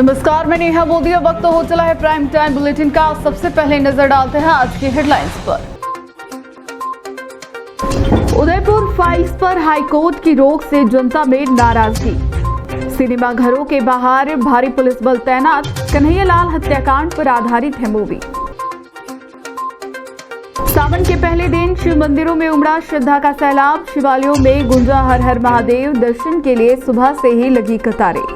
नमस्कार, मैं नेहा मोदी। अब वक्त हो चला है प्राइम टाइम बुलेटिन का। सबसे पहले नजर डालते हैं आज की हेडलाइंस पर। उदयपुर फाइल्स पर हाईकोर्ट की रोक से जनता में नाराजगी। सिनेमा घरों के बाहर भारी पुलिस बल तैनात। कन्हैयालाल हत्याकांड पर आधारित है मूवी। सावन के पहले दिन शिव मंदिरों में उमड़ा श्रद्धा का सैलाब। शिवालयों में गूंजा हर हर महादेव। दर्शन के लिए सुबह से ही लगी कतारें।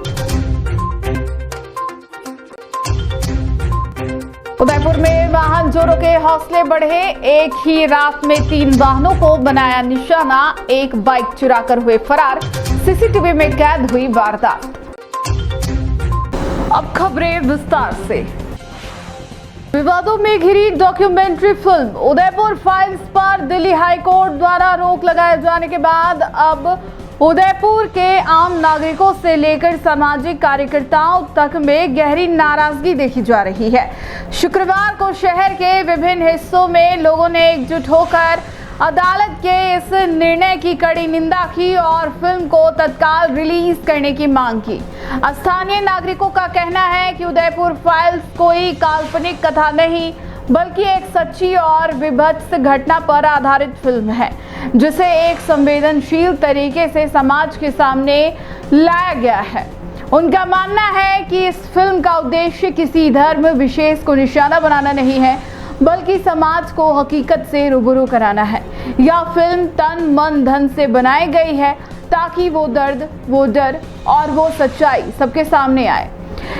उदयपुर में वाहन चोरों के हौसले बढ़े। एक ही रात में 3 वाहनों को बनाया निशाना। एक बाइक चुराकर हुए फरार। सीसीटीवी में कैद हुई वारदात। अब खबरें विस्तार से। विवादों में घिरी डॉक्यूमेंट्री फिल्म उदयपुर फाइल्स पर दिल्ली हाईकोर्ट द्वारा रोक लगाए जाने के बाद अब उदयपुर के आम नागरिकों से लेकर सामाजिक कार्यकर्ताओं तक में गहरी नाराजगी देखी जा रही है। शुक्रवार को शहर के विभिन्न हिस्सों में लोगों ने एकजुट होकर अदालत के इस निर्णय की कड़ी निंदा की और फिल्म को तत्काल रिलीज करने की मांग की। स्थानीय नागरिकों का कहना है कि उदयपुर फाइल्स कोई काल्पनिक कथा नहीं बल्कि एक सच्ची और विभत्स घटना पर आधारित फिल्म है, जिसे एक संवेदनशील तरीके से समाज के सामने लाया गया है। उनका मानना है कि इस फिल्म का उद्देश्य किसी धर्म विशेष को निशाना बनाना नहीं है, बल्कि समाज को हकीकत से रूबरू कराना है। यह फिल्म तन मन धन से बनाई गई है ताकि वो दर्द, वो डर और वो सच्चाई सबके सामने आए।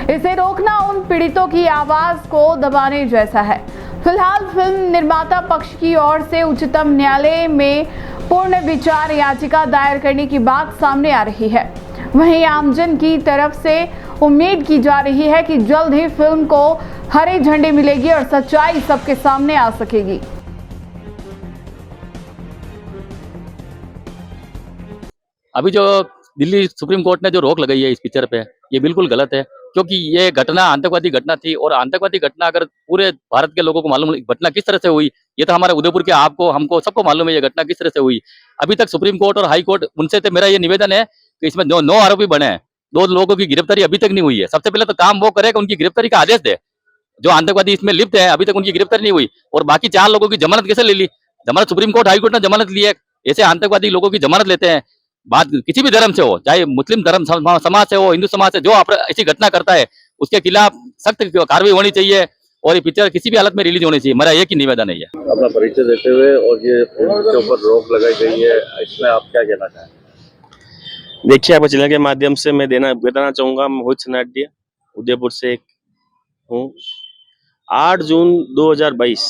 इसे रोकना उन पीड़ितों की आवाज को दबाने जैसा है। फिलहाल फिल्म निर्माता पक्ष की ओर से उच्चतम न्यायालय में पूर्ण विचार याचिका दायर करने की बात सामने आ रही है। वहीं आमजन की तरफ से उम्मीद की जा रही है कि जल्द ही फिल्म को हरी झंडी मिलेगी और सच्चाई सबके सामने आ सकेगी। अभी जो दिल्ली सुप्रीम कोर्ट ने जो रोक लगाई है इस पिक्चर पे, ये बिल्कुल गलत है, क्योंकि ये घटना आतंकवादी घटना थी। और आतंकवादी घटना अगर पूरे भारत के लोगों को मालूम घटना किस तरह से हुई, ये तो हमारे उदयपुर के आपको हमको सबको मालूम है ये घटना किस तरह से हुई। अभी तक सुप्रीम कोर्ट और हाई कोर्ट, उनसे तो मेरा ये निवेदन है कि इसमें 9 आरोपी बने हैं, 2 लोगों की गिरफ्तारी अभी तक नहीं हुई है। सबसे पहले तो काम वो करे कि उनकी गिरफ्तारी का आदेश दे। जो आतंकवादी इसमें लिप्त है अभी तक उनकी गिरफ्तारी नहीं हुई। और बाकी 4 लोगों की जमानत कैसे ले ली? जमानत सुप्रीम कोर्ट हाई कोर्ट ने जमानत ली है। ऐसे आतंकवादी लोगों की जमानत लेते हैं। बात किसी भी धर्म से हो, चाहे मुस्लिम धर्म समाज से हो, हिंदू समाज से, जो ऐसी घटना करता है उसके खिलाफ सख्त कार्रवाई होनी चाहिए और ये पिक्चर किसी भी हालत में रिलीज होनी चाहिए। मेरा एक ही निवेदन है। अपना परिचय देते हुए, और ये फिल्म के ऊपर रोक लगाई गई है, इसमें आप क्या कहना चाहें? देखिए, आपको चैनल के माध्यम से मैं बताना चाहूंगा, मैं मोहित सनाडिया उदयपुर से हूँ। 8 जून 2022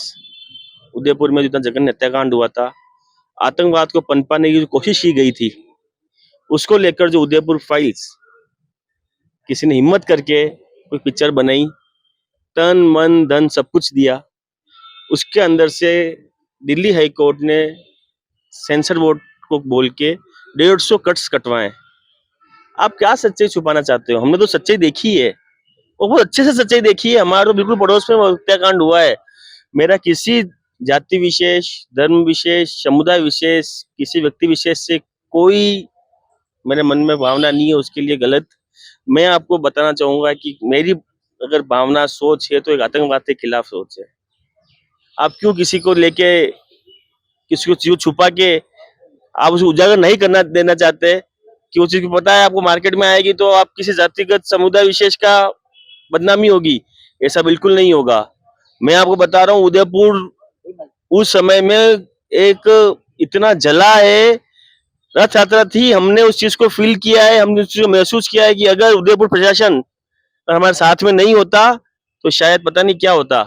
उदयपुर में जितना जघन्य हत्याकांड हुआ था, आतंकवाद को पनपाने की जो कोशिश की गई थी, उसको लेकर जो उदयपुर फाइल्स किसी ने हिम्मत करके कोई पिक्चर बनाई, तन मन धन सब कुछ दिया, उसके अंदर से दिल्ली हाई कोर्ट ने सेंसर बोर्ड को बोल के 150 कट्स कटवाए। आप क्या सच्चाई छुपाना चाहते हो? हमने तो सच्चाई देखी है, और बहुत अच्छे से सच्चाई देखी है। हमारे तो बिल्कुल पड़ोस में हत्याकांड हुआ है। मेरा किसी जाति विशेष, धर्म विशेष, समुदाय विशेष, किसी व्यक्ति विशेष से कोई मेरे मन में भावना नहीं है, उसके लिए गलत। मैं आपको बताना चाहूंगा कि मेरी अगर भावना सोच है तो एक आतंकवाद के खिलाफ सोच है। आप क्यों किसी को लेके, किसी को चीज छुपा के आप उसे उजागर नहीं करना देना चाहते कि वो चीज पता है आपको मार्केट में आएगी तो आप किसी जातिगत समुदाय विशेष का बदनामी होगी? ऐसा बिल्कुल नहीं होगा। मैं आपको बता रहा हूँ, उदयपुर उस समय में एक इतना जला है, रथ यात्रा थी, हमने उस चीज को फील किया है, हमने उस चीज को महसूस किया है कि अगर उदयपुर प्रशासन हमारे साथ में नहीं होता तो शायद पता नहीं क्या होता।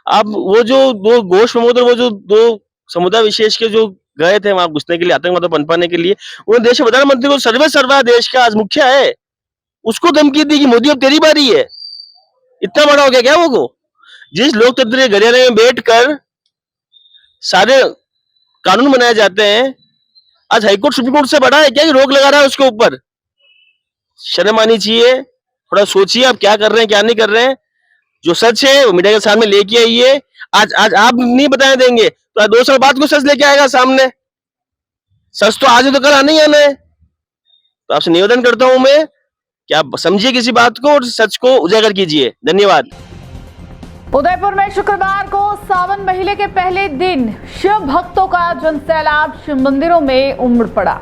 अब वो जो 2 घोष प्रमोटर, वो जो 2 समुदाय विशेष के जो गए थे वहां घुसने के लिए, आतंकवाद पनपाने के लिए, उन्होंने देश के प्रधानमंत्री को, सर्वे सर्वा देश का आज मुखिया है, उसको धमकी दी कि मोदी अब तेरी बारी है। इतना बड़ा हो गया क्या वो को? जिस लोकतंत्र के गलियारे में बैठकर सारे कानून बनाए जाते हैं, आज हाईकोर्ट सुप्रीम कोर्ट से बड़ा है क्या कि रोक लगा रहा है उसके ऊपर? शर्म आनी चाहिए। थोड़ा सोचिए आप क्या कर रहे हैं, क्या नहीं कर रहे हैं। जो सच है वो मीडिया के सामने लेके आइए। आज आप नहीं बताने देंगे तो 2 साल बाद को सच लेके आएगा सामने। सच तो आज है तो कल आने ही आना है। तो आपसे निवेदन करता हूं मैं क्या आप समझिए किसी बात को और सच को उजागर कीजिए। धन्यवाद। उदयपुर में शुक्रवार को सावन महीने के पहले दिन शिव भक्तों का जनसैलाब शिव मंदिरों में उमड़ पड़ा।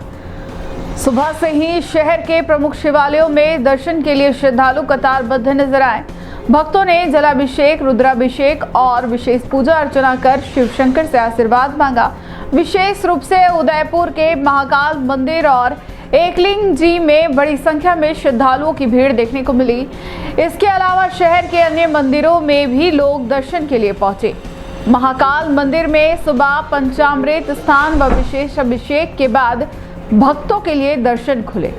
सुबह से ही शहर के प्रमुख शिवालयों में दर्शन के लिए श्रद्धालु कतारबद्ध नजर आए। भक्तों ने जलाभिषेक, रुद्राभिषेक और विशेष पूजा अर्चना कर शिव शंकर से आशीर्वाद मांगा। विशेष रूप से उदयपुर के महाकाल मंदिर और एकलिंग जी में बड़ी संख्या में श्रद्धालुओं की भीड़ देखने को मिली। इसके अलावा शहर के अन्य मंदिरों में भी लोग दर्शन के लिए पहुंचे। महाकाल मंदिर में सुबह पंचामृत स्नान व विशेष अभिषेक के बाद भक्तों के लिए दर्शन खुले।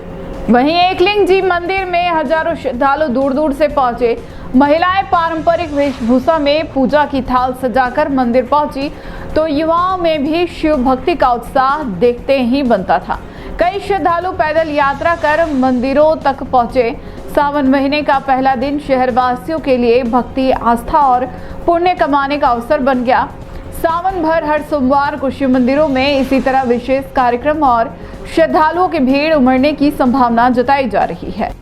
वहीं एकलिंग जी मंदिर में हजारों श्रद्धालु दूर दूर से पहुंचे। महिलाएं पारंपरिक वेशभूषा में पूजा की थाल सजाकर मंदिर पहुंची तो युवाओं में भी शिव भक्ति का उत्साह देखते ही बनता था। कई श्रद्धालु पैदल यात्रा कर मंदिरों तक पहुंचे। सावन महीने का पहला दिन शहरवासियों के लिए भक्ति, आस्था और पुण्य कमाने का अवसर बन गया। सावन भर हर सोमवार को शिव मंदिरों में इसी तरह विशेष कार्यक्रम और श्रद्धालुओं की भीड़ उमड़ने की संभावना जताई जा रही है।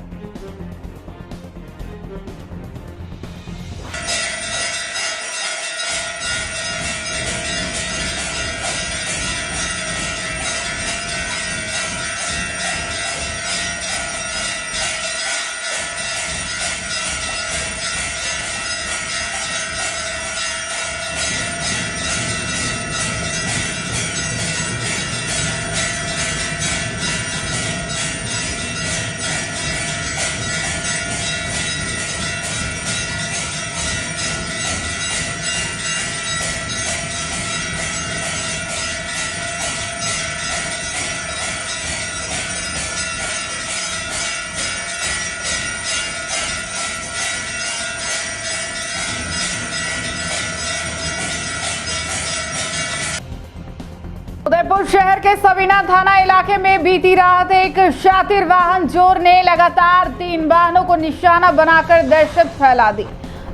उदयपुर शहर के सबीना थाना इलाके में बीती रात एक शातिर वाहन चोर ने लगातार 3 वाहनों को निशाना बनाकर दहशत फैला दी।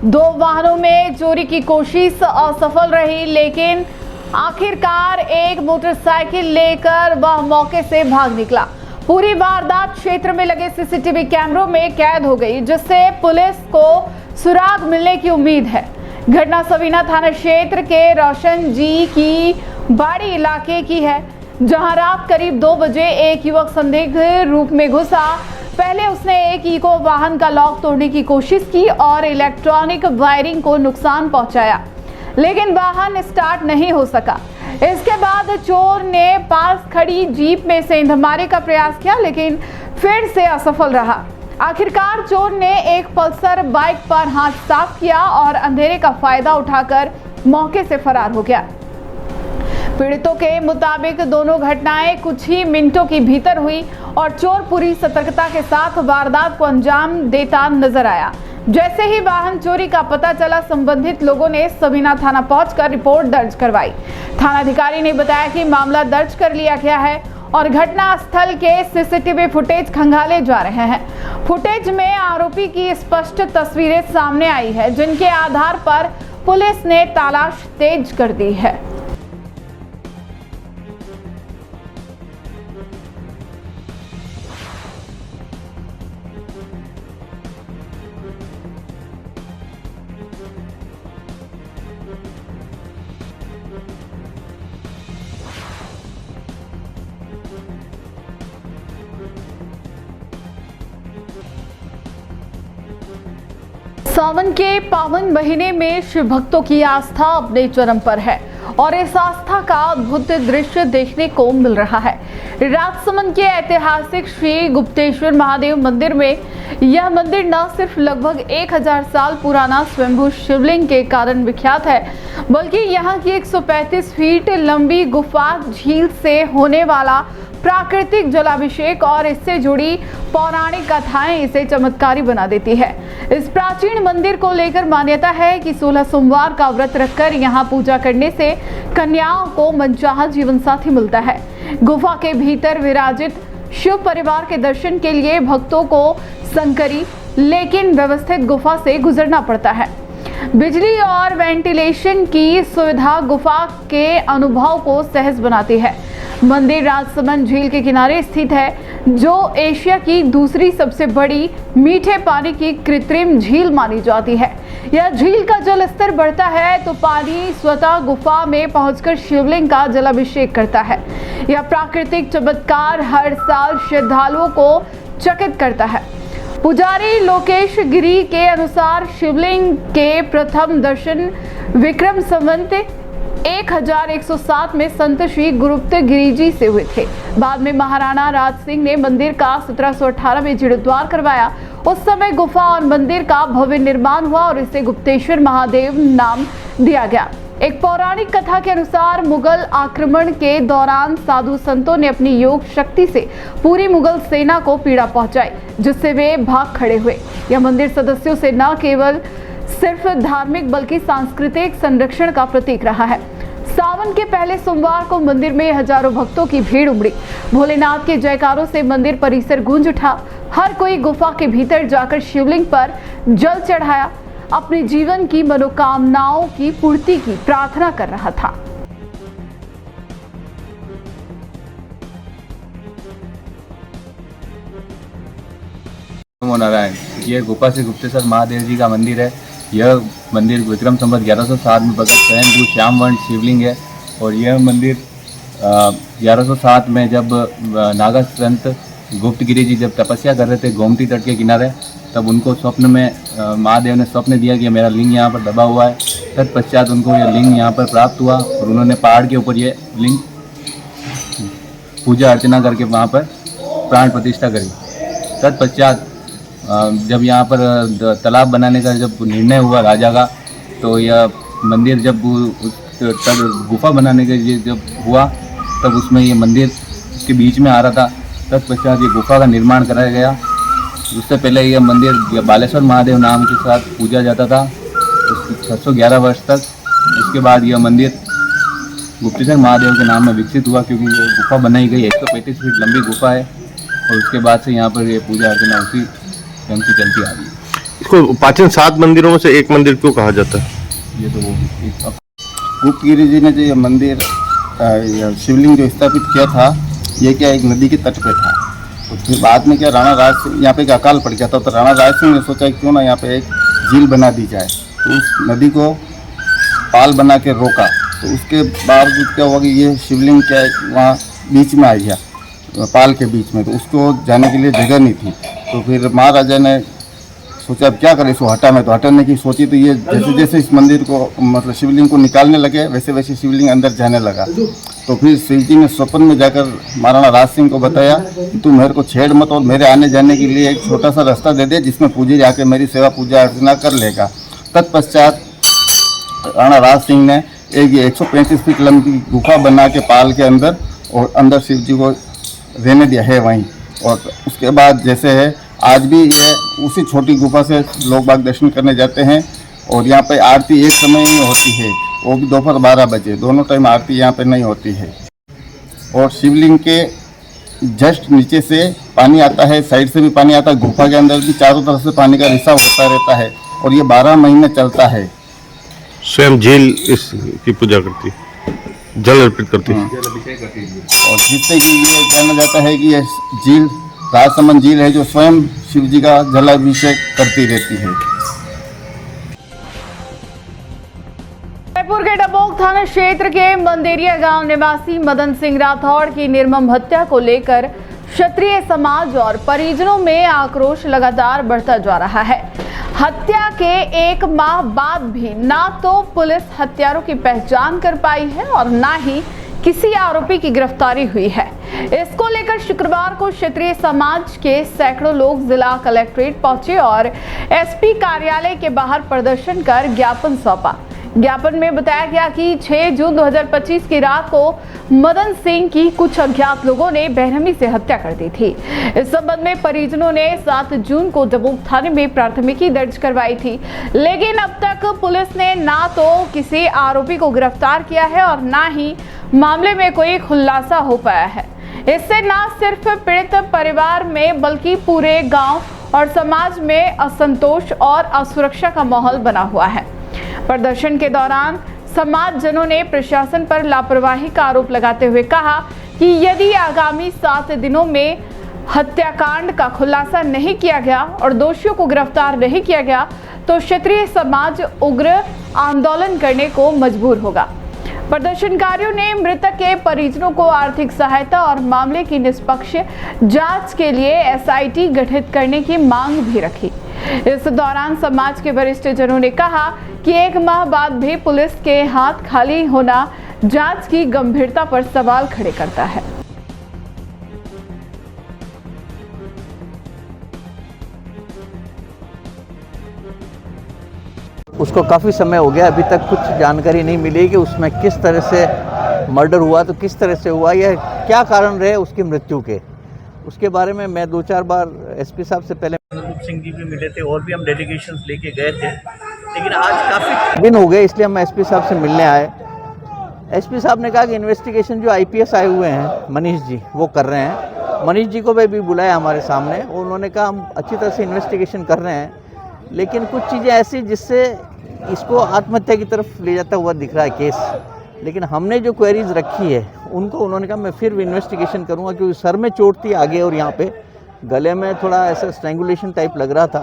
2 वाहनों में चोरी की कोशिश असफल रही, लेकिन आखिरकार एक मोटरसाइकिल लेकर वह मौके से भाग निकला। पूरी वारदात क्षेत्र में लगे सीसीटीवी कैमरों में कैद हो गई, जिससे पुलिस को सुराग मिलने की उम्मीद है। घटना सबीना थाना क्षेत्र के रोशन जी की बाड़ी इलाके की है, जहां रात करीब 2 बजे एक युवक संदिग्ध रूप में घुसा। पहले उसने एक इको वाहन का लॉक तोड़ने की कोशिश की और इलेक्ट्रॉनिक वायरिंग को नुकसान पहुंचाया, लेकिन वाहन स्टार्ट नहीं हो सका। इसके बाद चोर ने पास खड़ी जीप में से इंधमारे का प्रयास किया, लेकिन फिर से असफल रहा। आखिरकार चोर ने एक पल्सर बाइक पर हाथ साफ किया और अंधेरे का फायदा उठाकर मौके से फरार हो गया। पीड़ितों के मुताबिक दोनों घटनाएं कुछ ही मिनटों के भीतर हुई और चोर पूरी सतर्कता के साथ वारदात को अंजाम देता नजर आया। जैसे ही वाहन चोरी का पता चला, संबंधित लोगों ने सबीना थाना पहुंचकर रिपोर्ट दर्ज करवाई। थानाधिकारी ने बताया कि मामला दर्ज कर लिया गया है और घटना स्थल के सीसीटीवी फुटेज खंगाले जा रहे हैं। फुटेज में आरोपी की स्पष्ट तस्वीरें सामने आई है, जिनके आधार पर पुलिस ने तलाश तेज कर दी है। सावन के पावन महीने में शिव भक्तों की आस्था अपने चरम पर है और इस आस्था का अद्भुत दृश्य देखने को मिल रहा है। राजसमंद के ऐतिहासिक श्री गुप्तेश्वर महादेव मंदिर में यह मंदिर न सिर्फ लगभग 1000 साल पुराना स्वयंभू शिवलिंग के कारण विख्यात है, बल्कि यहाँ की 135 फीट लंबी गुफा, झील से होने वाला प्राकृतिक जलाभिषेक और इससे जुड़ी पौराणिक कथाएं इसे चमत्कारी बना देती है। इस प्राचीन मंदिर को लेकर मान्यता है कि 16 सोमवार का व्रत रखकर यहाँ पूजा करने से कन्याओं को मनचाहा जीवन साथी मिलता है। गुफा के भीतर विराजित शिव परिवार के दर्शन के लिए भक्तों को संकरी लेकिन व्यवस्थित गुफा से गुजरना पड़ता है। बिजली और वेंटिलेशन की सुविधा गुफा के अनुभव को सहज बनाती है। मंदिर राजसमंद झील के किनारे स्थित है, जो एशिया की दूसरी सबसे बड़ी मीठे पानी की कृत्रिम झील मानी जाती है। यह झील का जल स्तर बढ़ता है तो पानी स्वतः गुफा में पहुंचकर शिवलिंग का जलाभिषेक करता है। यह प्राकृतिक चमत्कार हर साल श्रद्धालुओं को चकित करता है। पुजारी लोकेश गिरी के अनुसार शिवलिंग के प्रथम दर्शन विक्रम संवत 1107 में संत श्री गुरुप्त गिरी जी से हुए थे। बाद में महाराणा राज सिंह ने मंदिर का 1718 में जीर्णोद्धार करवाया। उस समय गुफा और मंदिर का भव्य निर्माण हुआ और इसे गुप्तेश्वर महादेव नाम दिया गया। एक पौराणिक कथा के अनुसार मुगल आक्रमण के दौरान साधु संतों ने अपनी योग शक्ति से पूरी मुगल सेना को पीड़ा पहुंचाई, जिससे वे भाग खड़े हुए। यह मंदिर सदस्यों से न केवल सिर्फ धार्मिक बल्कि सांस्कृतिक संरक्षण का प्रतीक रहा है। सावन के पहले सोमवार को मंदिर में हजारों भक्तों की भीड़ उमड़ी। भोलेनाथ के जयकारों से मंदिर परिसर गूंज उठा। हर कोई गुफा के भीतर जाकर शिवलिंग पर जल चढ़ाया, अपने जीवन की मनोकामनाओं की पूर्ति की प्रार्थना कर रहा था। नमो नारायण। ये गुफा से गुप्तेश्वर महादेव जी का मंदिर है। यह मंदिर विक्रम संवत 1107 में भगत स्वयंभू श्यामवर्ण शिवलिंग है। और यह मंदिर 1107 में जब नागा संत गुप्तगिरी जी जब तपस्या कर रहे थे गोमती तट के किनारे, तब उनको स्वप्न में महादेव ने स्वप्न दिया कि मेरा लिंग यहाँ पर दबा हुआ है। तत्पश्चात उनको यह लिंग यहाँ पर प्राप्त हुआ और उन्होंने पहाड़ के ऊपर ये लिंग पूजा अर्चना करके वहाँ पर प्राण प्रतिष्ठा करी। तत्पश्चात जब यहाँ पर तालाब बनाने का जब निर्णय हुआ राजा का, तो यह मंदिर जब तब गुफा बनाने का जब हुआ तब उसमें ये मंदिर के बीच में आ रहा था। तत्पश्चात ये गुफा का निर्माण कराया गया। उससे पहले यह मंदिर बालेश्वर महादेव नाम के साथ पूजा जाता था 611 वर्ष तक। उसके बाद यह मंदिर गुप्तेश्वर महादेव के नाम में विकसित हुआ, क्योंकि ये गुफा बनाई गई 135 फीट लंबी गुफा है। और उसके बाद से यहाँ पर ये पूजा अर्चना उसी ढंग से चलती आ रही है। इसको प्राचीन 7 मंदिरों में से एक मंदिर क्यों कहा जाता है? ये तो वो गुप्तगिरी जी ने जो ये मंदिर शिवलिंग जो स्थापित किया था, ये क्या एक नदी के तट पे था। तो फिर बाद में क्या राणा राज सिंह, यहाँ पे एक अकाल पड़ गया था, तो राणा राज सिंह ने सोचा क्यों ना यहाँ पे एक झील बना दी जाए। तो उस नदी को पाल बना के रोका। तो उसके बावजूद क्या हुआ कि ये शिवलिंग क्या वहाँ बीच में आ गया, पाल के बीच में। तो उसको जाने के लिए जगह नहीं थी। तो फिर महाराजा ने सोचा अब क्या करें, इसको हटाना। तो हटाने की सोची तो ये जैसे जैसे इस मंदिर को मतलब शिवलिंग को निकालने लगे, वैसे वैसे शिवलिंग अंदर जाने लगा। तो फिर शिव जी ने स्वप्न में जाकर महाराणा राज सिंह को बताया कि तू मेरे को छेड़ मत और मेरे आने जाने के लिए एक छोटा सा रास्ता दे दे, जिसमें पुजारी आके मेरी सेवा पूजा अर्चना कर लेगा। तत्पश्चात राणा राज सिंह ने एक 135 फीट लंबी गुफा बना के पाल के अंदर, और अंदर शिव जी को रहने दिया है वहीं। और उसके बाद जैसे है आज भी ये उसी छोटी गुफा से लोग बाग दर्शन करने जाते हैं। और यहाँ पे आरती एक समय ही होती है, वो भी दोपहर 12 बजे, दोनों टाइम आरती यहाँ पे नहीं होती है। और शिवलिंग के जस्ट नीचे से पानी आता है, साइड से भी पानी आता है, गुफा के अंदर भी चारों तरफ से पानी का रिसाव होता रहता है। और ये 12 महीने चलता है। स्वयं झील इसकी पूजा करती है, जल अर्पित करती है। और जिससे कि ये जाना जाता है कि ये झील राजसमंद झील है, जो स्वयं शिव जी का जलाभिषेक करती रहती है। जयपुर के डबोक थाना क्षेत्र के मंदेरिया गांव निवासी मदन सिंह राठौड़ की निर्मम हत्या को लेकर क्षत्रिय समाज और परिजनों में आक्रोश लगातार बढ़ता जा रहा है। हत्या के 1 माह बाद भी ना तो पुलिस हत्यारों की पहचान कर पाई है और ना ही किसी आरोपी की गिरफ्तारी हुई है। इसको लेकर शुक्रवार को क्षत्रिय समाज के सैकड़ों लोग जिला कलेक्ट्रेट पहुंचे और एसपी कार्यालय के बाहर प्रदर्शन कर ज्ञापन सौंपा। ज्ञापन में बताया गया कि 6 जून 2025 की रात को मदन सिंह की कुछ अज्ञात लोगों ने बेरहमी से हत्या कर दी थी। इस संबंध में परिजनों ने 7 जून को डबोक थाने में प्राथमिकी दर्ज करवाई थी, लेकिन अब तक पुलिस ने ना तो किसी आरोपी को गिरफ्तार किया है और ना ही मामले में कोई खुलासा हो पाया है। इससे न सिर्फ पीड़ित परिवार में बल्कि पूरे गांव और समाज में असंतोष और असुरक्षा का माहौल बना हुआ है। प्रदर्शन के दौरान समाजजनों ने प्रशासन पर लापरवाही का आरोप लगाते हुए कहा कि यदि आगामी 7 दिनों में हत्याकांड का खुलासा नहीं किया गया और दोषियों को गिरफ्तार नहीं किया गया तो क्षत्रिय समाज उग्र आंदोलन करने को मजबूर होगा। प्रदर्शनकारियों ने मृतक के परिजनों को आर्थिक सहायता और मामले की निष्पक्ष जांच के लिए एसआईटी गठित करने की मांग भी रखी। इस दौरान समाज के वरिष्ठ जनों ने कहा कि 1 माह बाद भी पुलिस के हाथ खाली होना जांच की गंभीरता पर सवाल खड़े करता है। उसको काफ़ी समय हो गया, अभी तक कुछ जानकारी नहीं मिली कि उसमें किस तरह से मर्डर हुआ, तो किस तरह से हुआ, या क्या कारण रहे उसकी मृत्यु के। उसके बारे में मैं 2-4 बार एसपी साहब से पहले रूप सिंह जी भी मिले थे और भी हम डेलीगेशंस लेके गए थे, लेकिन आज काफ़ी दिन हो गए, इसलिए हम एसपी साहब से मिलने आए। एसपी साहब ने कहा कि इन्वेस्टिगेशन जो आईपीएस आए हुए हैं मनीष जी वो कर रहे हैं। मनीष जी को भी बुलाया हमारे सामने, उन्होंने कहा हम अच्छी तरह से इन्वेस्टिगेशन कर रहे हैं, लेकिन कुछ चीज़ें ऐसी जिससे इसको आत्महत्या की तरफ ले जाता हुआ दिख रहा है केस। लेकिन हमने जो क्वेरीज रखी है उनको उन्होंने कहा मैं फिर इन्वेस्टिगेशन करूंगा, क्योंकि सर में चोट थी आगे और यहाँ पे गले में थोड़ा ऐसा स्ट्रैंगुलेशन टाइप लग रहा था।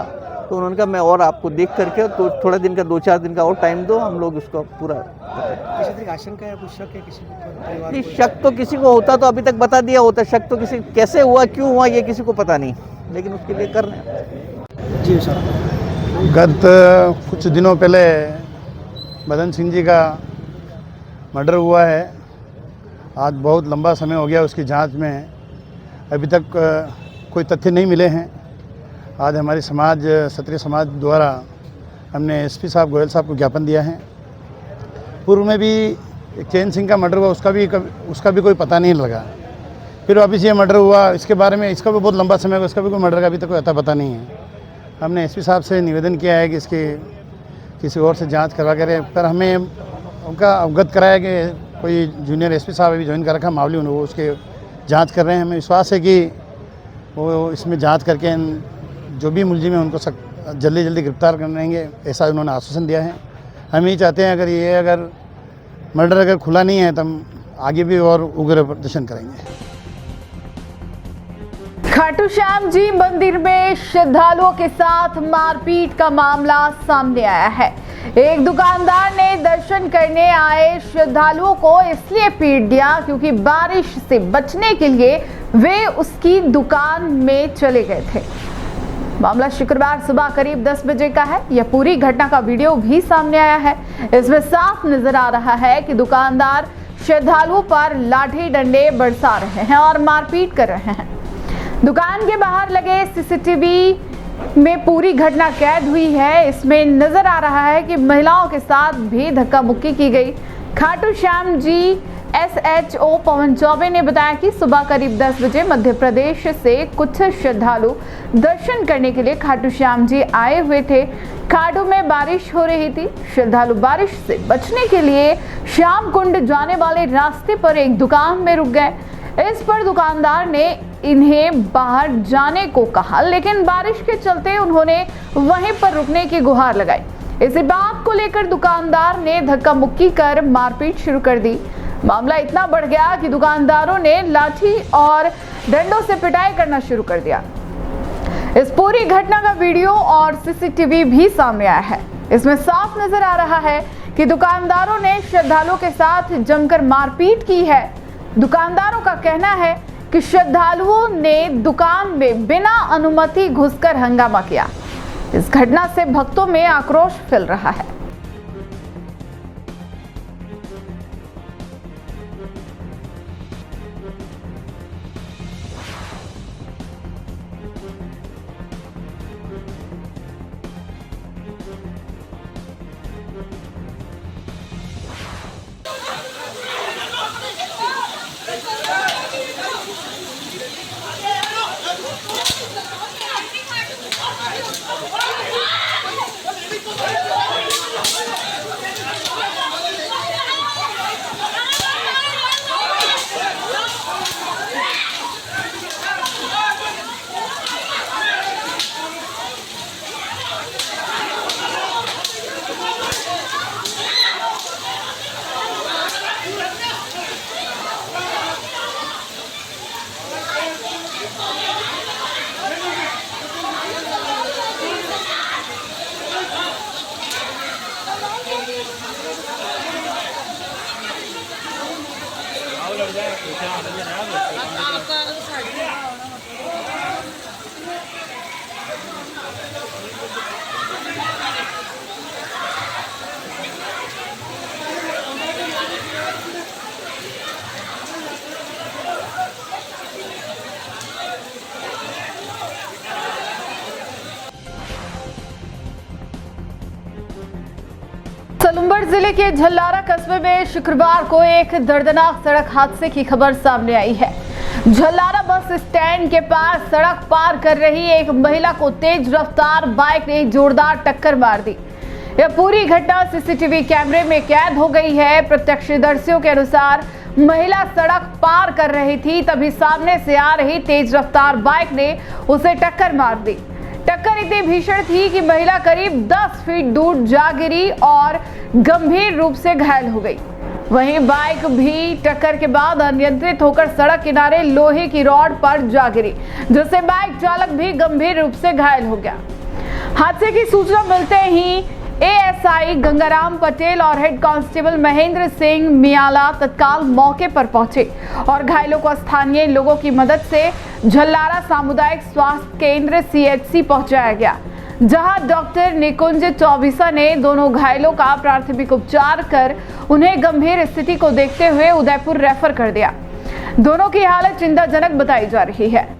तो उन्होंने कहा मैं और आपको देख करके तो थोड़ा दिन का 2-4 दिन का और टाइम दो, हम लोग उसको पूरा। किसी आशंका है, कुछ शक है किसी को? नहीं, शक तो किसी को होता तो अभी तक बता दिया होता, शक तो किसी कैसे हुआ क्यों हुआ ये किसी को पता नहीं, लेकिन उसके लिए कर रहे हैं। जी सर, गत कुछ दिनों पहले मदन सिंह जी का मर्डर हुआ है। आज बहुत लंबा समय हो गया उसकी जांच में, अभी तक कोई तथ्य नहीं मिले हैं। आज हमारी समाज, क्षत्रिय समाज द्वारा हमने एसपी साहब गोयल साहब को ज्ञापन दिया है। पूर्व में भी एक चैन सिंह का मर्डर हुआ, उसका भी कोई पता नहीं लगा। फिर वापस ये मर्डर हुआ, इसके बारे में इसका भी बहुत लंबा समय हुआ, इसका भी कोई मर्डर का अभी तक कोई अता पता नहीं है। हमने एसपी साहब से निवेदन किया है कि इसकी किसी और से जांच करवा करें, पर हमें उनका अवगत कराया कि कोई जूनियर एसपी साहब अभी ज्वाइन कर रखा मामले, वो उसके जांच कर रहे हैं। हमें विश्वास है कि वो इसमें जांच करके जो भी मुलजिम है उनको जल्दी गिरफ्तार कर लेंगे, ऐसा उन्होंने आश्वासन दिया है। हम यही चाहते हैं अगर मर्डर अगर खुला नहीं है तो हम आगे भी और उग्र प्रदर्शन करेंगे। खाटू श्याम जी मंदिर में श्रद्धालुओं के साथ मारपीट का मामला सामने आया है। एक दुकानदार ने दर्शन करने आए श्रद्धालुओं को इसलिए पीट दिया क्योंकि बारिश से बचने के लिए वे उसकी दुकान में चले गए थे। मामला शुक्रवार सुबह करीब 10 बजे का है। यह पूरी घटना का वीडियो भी सामने आया है। इसमें साफ नजर आ रहा है कि दुकानदार श्रद्धालुओं पर लाठी डंडे बरसा रहे हैं और मारपीट कर रहे हैं। दुकान के बाहर लगे सीसीटीवी में पूरी घटना कैद हुई है। इसमें नजर आ रहा है कि महिलाओं के साथ भी धक्का मुक्की की गई। खाटू श्याम जी SHO पवन चौबे ने बताया कि सुबह करीब 10 बजे मध्य प्रदेश से कुछ श्रद्धालु दर्शन करने के लिए खाटू श्याम जी आए हुए थे। खाटू में बारिश हो रही थी। श्रद्धालु बारिश से बचने के लिए श्याम कुंड जाने वाले रास्ते पर एक दुकान में रुक गए। इस पर दुकानदार ने इन्हें बाहर जाने को कहा, लेकिन बारिश के चलते उन्होंने वहीं पर रुकने की गुहार लगाई। इसी बात को लेकर दुकानदार ने धक्का मुक्की कर मारपीट शुरू कर दी। मामला इतना बढ़ गया कि दुकानदारों ने लाठी और डंडों से पिटाई करना शुरू कर दिया। इस पूरी घटना का वीडियो और सीसीटीवी भी सामने आया है। इसमें साफ नजर आ रहा है कि दुकानदारों ने श्रद्धालुओं के साथ जमकर मारपीट की है। दुकानदारों का कहना है कि श्रद्धालुओं ने दुकान में बिना अनुमति घुसकर हंगामा किया। इस घटना से भक्तों में आक्रोश फैल रहा है। Hey! सलूंबर जिले के झल्लारा कस्बे में शुक्रवार को एक दर्दनाक सड़क हादसे की खबर सामने आई है। झल्लारा बस स्टैंड के पास सड़क पार कर रही एक महिला को तेज रफ्तार बाइक ने जोरदार टक्कर मार दी। यह पूरी घटना सीसीटीवी कैमरे में कैद हो गई है। प्रत्यक्षदर्शियों के अनुसार महिला सड़क पार कर रही थी, तभी सामने से आ रही तेज रफ्तार बाइक ने उसे टक्कर मार दी। टक्कर इतनी भीषण थी कि महिला करीब 10 फीट दूर जा गिरी और गंभीर रूप से घायल हो गई। वहीं बाइक भी टक्कर के बाद अनियंत्रित होकर सड़क किनारे लोहे की रॉड पर जा गिरी, जिससे बाइक चालक भी गंभीर रूप से घायल हो गया। हादसे की सूचना मिलते ही एएसआई गंगाराम पटेल और हेड कांस्टेबल महेंद्र सिंह मियाला तत्काल मौके पर पहुंचे और घायलों को स्थानीय लोगों की मदद से झल्लारा सामुदायिक स्वास्थ्य केंद्र सीएचसी पहुंचाया गया, जहां डॉक्टर निकुंज चौबीसा ने दोनों घायलों का प्राथमिक उपचार कर उन्हें गंभीर स्थिति को देखते हुए उदयपुर रेफर कर दिया। दोनों की हालत चिंताजनक बताई जा रही है।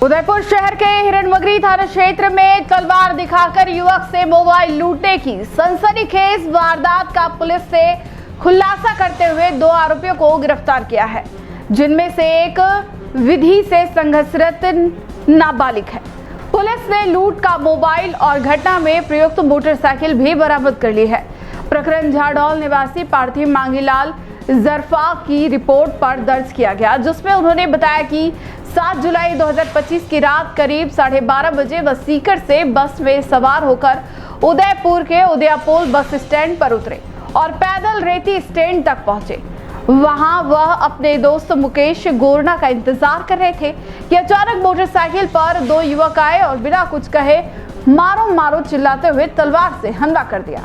उदयपुर शहर के हिरणमगरी थाना क्षेत्र में तलवार दिखाकर युवक से मोबाइल लूटने की सनसनीखेज वारदात का पुलिस से खुलासा करते हुए 2 आरोपियों को गिरफ्तार किया है, जिनमें से एक विधि से संघर्षरत नाबालिग है। पुलिस ने लूट का मोबाइल और घटना में प्रयुक्त मोटरसाइकिल भी बरामद कर ली है। प्रकरण झाड़ौल निवासी पार्थिव मांगीलाल जरफा की रिपोर्ट पर दर्ज किया गया, जिसमें उन्होंने बताया कि 7 जुलाई 2025 की रात करीब 12:30 बजे वह सीकर से बस में सवार होकर उदयपुर के उदयपोल बस स्टैंड पर उतरे और पैदल रेती स्टैंड तक पहुंचे। वहां वह अपने दोस्त मुकेश गोरना का इंतजार कर रहे थे कि अचानक मोटरसाइकिल पर 2 युवक आए और बिना कुछ कहे मारो मारो चिल्लाते हुए तलवार से हमला कर दिया।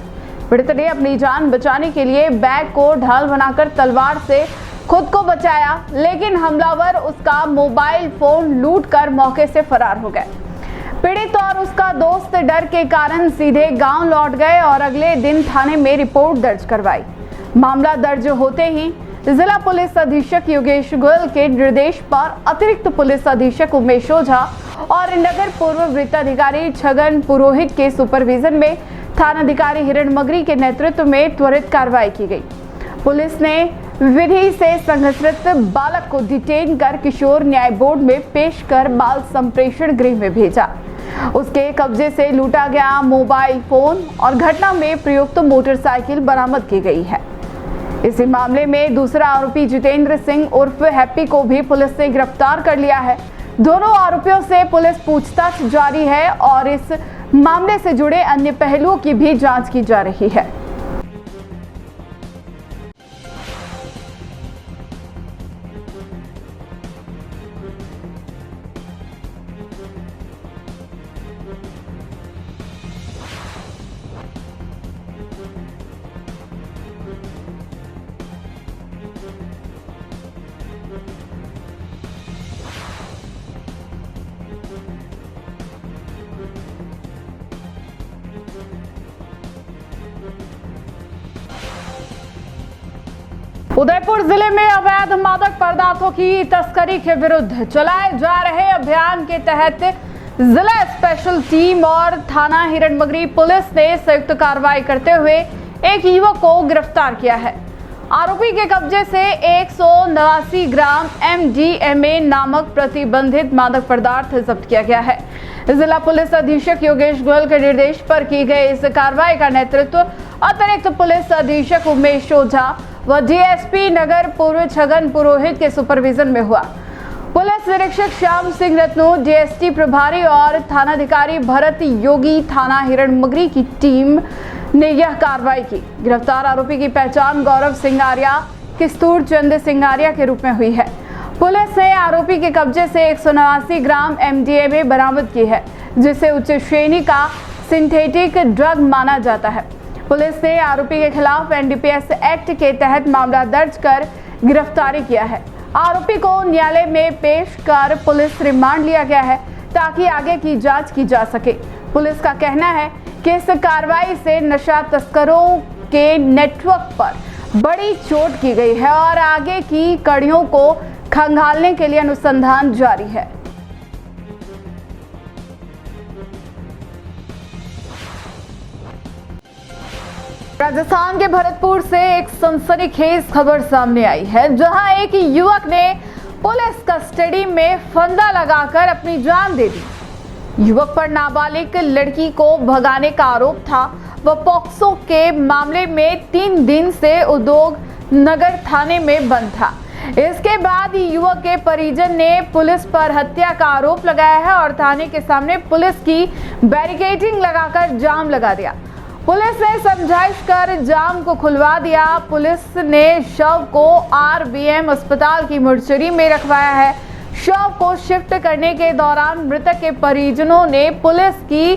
पीड़ित ने अपनी जान बचाने के लिए बैग को ढाल बनाकर तलवार से खुद को बचाया, लेकिन हमलावर उसका मोबाइल फोन लूटकर मौके से फरार हो गए। पीड़ित और उसका दोस्त डर के कारण सीधे गांव लौट गए और अगले दिन थाने में रिपोर्ट दर्ज करवाई। मामला दर्ज होते ही जिला पुलिस अधीक्षक योगेश गोयल के निर्देश पर अतिरिक्त पुलिस अधीक्षक उमेश ओझा और नगर पूर्व वृत्ताधिकारी छगन पुरोहित के सुपरविजन में थानाधिकारी हिरणमगरी के नेतृत्व में त्वरित कार्रवाई की गई। पुलिस ने विधि से संघर्षरत बालक को डिटेन कर किशोर न्याय बोर्ड में पेश कर बाल संप्रेषण गृह में भेजा। उसके कब्जे से लूटा गया मोबाइल फोन और घटना में प्रयुक्त मोटरसाइकिल बरामद की गई है। इसी मामले में दूसरा आरोपी जितेंद्र सिंह उर्फ हैप्पी को भी पुलिस ने गिरफ्तार कर लिया है। दोनों आरोपियों से पुलिस पूछताछ जारी है और इस मामले से जुड़े अन्य पहलुओं की भी जांच की जा रही है। उदयपुर जिले में अवैध मादक पदार्थों की तस्करी के विरुद्ध चलाए जा रहे अभियान के तहत जिला स्पेशल टीम और थाना हिरणमगरी पुलिस ने संयुक्त कार्रवाई करते हुए एक युवक को गिरफ्तार किया है। आरोपी के कब्जे से 189 ग्राम MDMA नामक प्रतिबंधित मादक पदार्थ जब्त किया गया है। जिला पुलिस अधीक्षक योगेश गोयल के निर्देश पर की गई इस कार्रवाई का नेतृत्व अतिरिक्त पुलिस अधीक्षक उमेश ओझा व DSP नगर पूर्व छगन पुरोहित के सुपरविजन में हुआ। पुलिस निरीक्षक श्याम सिंह रत्नू, DST प्रभारी और थानाधिकारी भरत योगी थाना हिरणमगरी की टीम ने यह कार्रवाई की। गिरफ्तार आरोपी की पहचान गौरव सिंगारिया, किस्तूर चंद सिंगारिया के रूप में हुई है। पुलिस ने आरोपी के कब्जे से 189 ग्राम MDMA बरामद की है, जिसे उच्च श्रेणी का सिंथेटिक ड्रग माना जाता है। पुलिस ने आरोपी के खिलाफ NDPS एक्ट के तहत मामला दर्ज कर गिरफ्तारी किया है। आरोपी को न्यायालय में पेश कर पुलिस रिमांड लिया गया है ताकि आगे की जांच की जा सके। पुलिस का कहना है कि इस कार्रवाई से नशा तस्करों के नेटवर्क पर बड़ी चोट की गई है और आगे की कड़ियों को खंगालने के लिए अनुसंधान जारी है। राजस्थान के भरतपुर से एक सनसनीखेज खबर सामने आई है, जहां एक युवक ने पुलिस कस्टडी में फंदा लगाकर अपनी जान दे दी। युवक पर नाबालिग लड़की को भगाने का आरोप था। वह पॉक्सो के मामले में 3 दिन से उद्योग नगर थाने में बंद था। इसके बाद युवक के परिजन ने पुलिस पर हत्या का आरोप लगाया है और थाने के सामने पुलिस की बैरिकेडिंग लगाकर जाम लगा दिया। पुलिस ने समझाइश कर जाम को खुलवा दिया। पुलिस ने शव को RBM अस्पताल की मोर्चरी में रखवाया है। शव को शिफ्ट करने के दौरान मृतक के परिजनों ने पुलिस की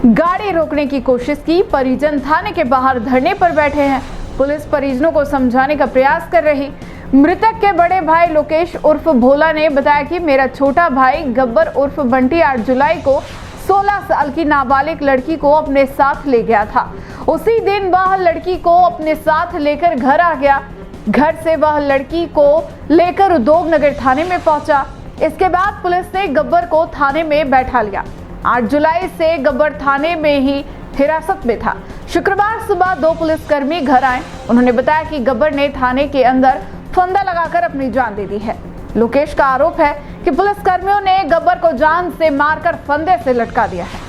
गाड़ी रोकने की कोशिश की। परिजन थाने के बाहर धरने पर बैठे हैं। पुलिस परिजनों को समझाने का प्रयास कर रही। मृतक के बड़े भाई लोकेश उर्फ भोला ने बताया कि मेरा छोटा भाई गब्बर उर्फ बंटी 8 जुलाई को 16 साल की नाबालिग लड़की को अपने साथ ले गया था। उसी दिन वह लड़की को अपने साथ लेकर घर आ गया। घर से वह लड़की को लेकर उद्योग नगर थाने में पहुंचा। इसके बाद पुलिस ने गब्बर को थाने में बैठा लिया। 8 जुलाई से गब्बर थाने में ही हिरासत में था। शुक्रवार सुबह 2 पुलिसकर्मी घर आए। उन्होंने बताया कि गब्बर ने थाने के अंदर फंदा लगाकर अपनी जान दे दी है। लोकेश का आरोप है कि पुलिसकर्मियों ने गब्बर को जान से मारकर फंदे से लटका दिया है।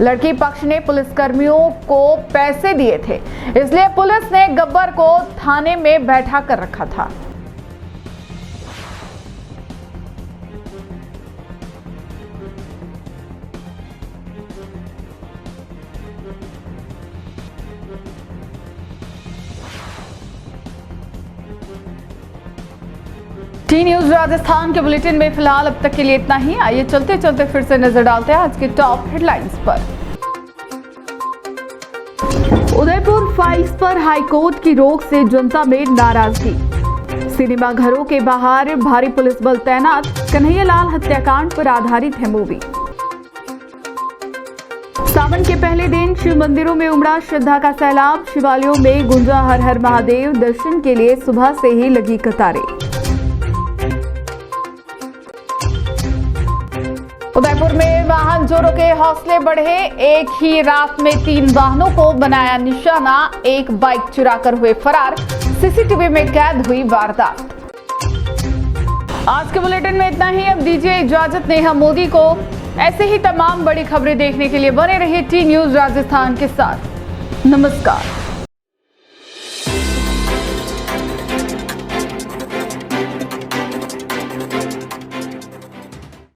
लड़की पक्ष ने पुलिसकर्मियों को पैसे दिए थे, इसलिए पुलिस ने गब्बर को थाने में बैठा कर रखा था। टी न्यूज राजस्थान के बुलेटिन में फिलहाल अब तक के लिए इतना ही। आइए चलते चलते फिर से नजर डालते हैं आज के टॉप हेडलाइंस पर। उदयपुर फाइल्स पर हाईकोर्ट की रोक से जनता में नाराजगी। सिनेमा घरों के बाहर भारी पुलिस बल तैनात। कन्हैयालाल हत्याकांड पर आधारित है मूवी। सावन के पहले दिन शिव मंदिरों में उमड़ा श्रद्धा का सैलाब। शिवालयों में गुंजा हर हर महादेव। दर्शन के लिए सुबह से ही लगी कतारें। उदयपुर में वाहन चोरों के हौसले बढ़े। एक ही रात में 3 वाहनों को बनाया निशाना। एक बाइक चुराकर हुए फरार। CCTV में कैद हुई वारदात। आज के बुलेटिन में इतना ही। अब दीजिए इजाजत नेहा मोदी को। ऐसे ही तमाम बड़ी खबरें देखने के लिए बने रहिए टी न्यूज राजस्थान के साथ। नमस्कार।